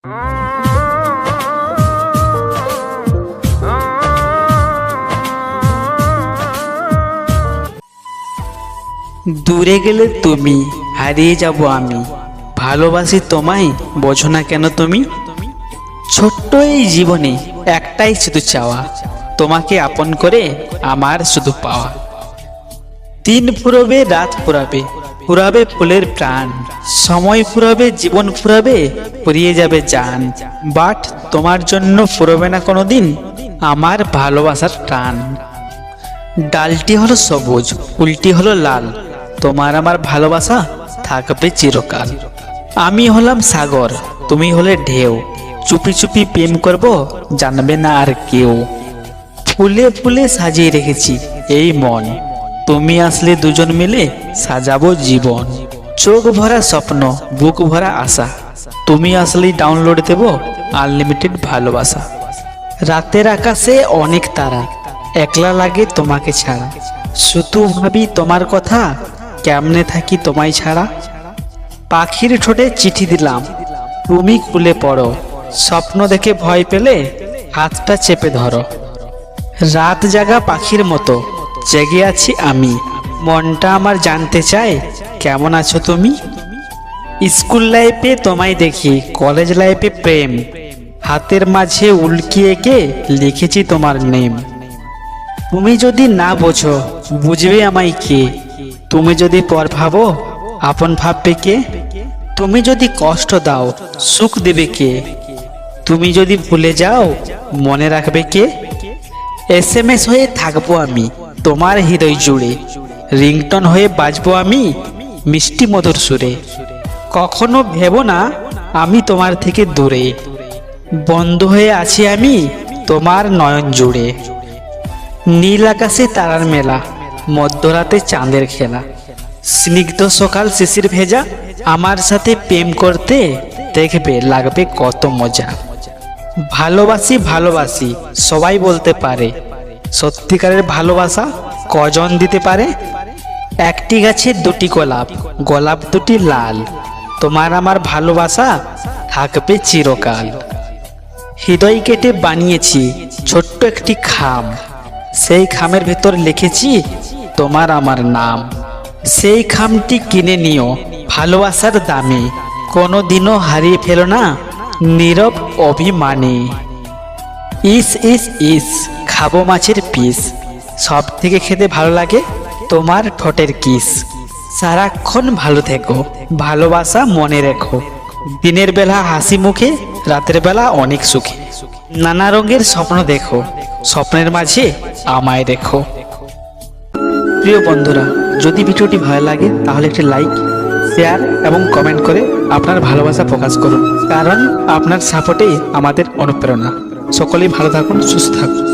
দূরে গেলে তুমি, হারিয়ে যাব আমি। ভালোবাসি তোমায়, বোঝো না কেন তুমি? ছোট্ট এই জীবনে একটাই শুধু চাওয়া, তোমাকে আপন করে আমার শুধু পাওয়া। দিন ফুরবে, রাত ফুরাবে, ফুরাবে ফুলের প্রাণ, সময় ফুরাবে, জীবন ফুরাবে, ফুরিয়ে যাবে জান। বাট তোমার জন্য ফুরবে না কোনোদিন আমার ভালোবাসার টান। ডালটি হলো সবুজ, ফুলটি হলো লাল, তোমার আমার ভালোবাসা থাকবে চিরকাল। আমি হলাম সাগর, তুমি হলে ঢেউ, চুপি চুপি প্রেম করব, জানবে না আর কেউ। ফুলে ফুলে সাজিয়ে রেখেছি এই মন, তুমি আসলে দুজন মিলে সাজাবো জীবন। চোখ ভরা স্বপ্ন, বুক ভরা আশা, তুমি আসলেই ডাউনলোড দেব আনলিমিটেড ভালোবাসা। রাতের আকাশে অনেক তারা, একলা লাগে তোমাকে ছাড়া, শুধু ভাবি তোমার কথা, কেমনে থাকি তোমায় ছাড়া। পাখির ঠোঁটে চিঠি দিলাম, তুমি খুলে পড়ো, স্বপ্ন দেখে ভয় পেলে হাতটা চেপে ধরো। রাত জাগা পাখির মতো জেগে আছি আমি, মনটা আমার জানতে চায় কেমন আছো তুমি। স্কুল লাইফে তোমায় দেখি, কলেজ লাইফে প্রেম, হাতের মাঝে উল্কি এঁকে লিখেছি তোমার নেম। তুমি যদি না বোঝো, বুঝবে আমায় কে? তুমি যদি পর ভাবো, আপন ভাববে কে? তুমি যদি কষ্ট দাও, সুখ দেবে কে? তুমি যদি ভুলে যাও, মনে রাখবে কে? SMS হয়ে থাকবো আমি তোমার হৃদয় জুড়ে, রিংটন হয়ে বাজবো আমি মিষ্টি মধুর সুরে। কখনো ভেবো না আমি তোমার থেকে দূরে, বন্ধু হয়ে আছি আমি তোমার নয়ন জুড়ে। নীল আকাশে তারার মেলা, মধ্যরাতে চাঁদের খেলা, স্নিগ্ধ সকাল শিশির ভেজা, আমার সাথে প্রেম করতে দেখবে লাগবে কত মজা। ভালোবাসি ভালোবাসি সবাই বলতে পারে, সত্যিকারের ভালোবাসা কজন দিতে পারে? একটি গাছে দুটি গোলাপ, গোলাপ দুটি লাল, তোমার আমার ভালোবাসা থাকবে চিরকাল। হৃদয় কেটে বানিয়েছি ছোট্ট একটি খাম, সেই খামের ভেতর লিখেছি তোমার আমার নাম। সেই খামটি কিনে নিও ভালোবাসার দামে, কোনো দিনও হারিয়ে ফেলো না নীরব অভিমানে। ইস ইস ইস খাবো মাছের পিস, সব থেকে খেতে ভালো লাগে তোমার ঠোঁটের কিস। সারাক্ষণ ভালো থেকো, ভালোবাসা মনে রেখো, দিনের বেলা হাসি মুখে, রাতের বেলা অনেক সুখে। নানা রঙের স্বপ্ন দেখো, স্বপ্নের মাঝে আমায় দেখো। প্রিয় বন্ধুরা, যদি ভিডিওটি ভালো লাগে তাহলে একটি লাইক, শেয়ার এবং কমেন্ট করে আপনার ভালোবাসা প্রকাশ করুন, কারণ আপনার সাপোর্টেই আমাদের অনুপ্রেরণা। সকলেই ভালো থাকুন, সুস্থ থাকুন।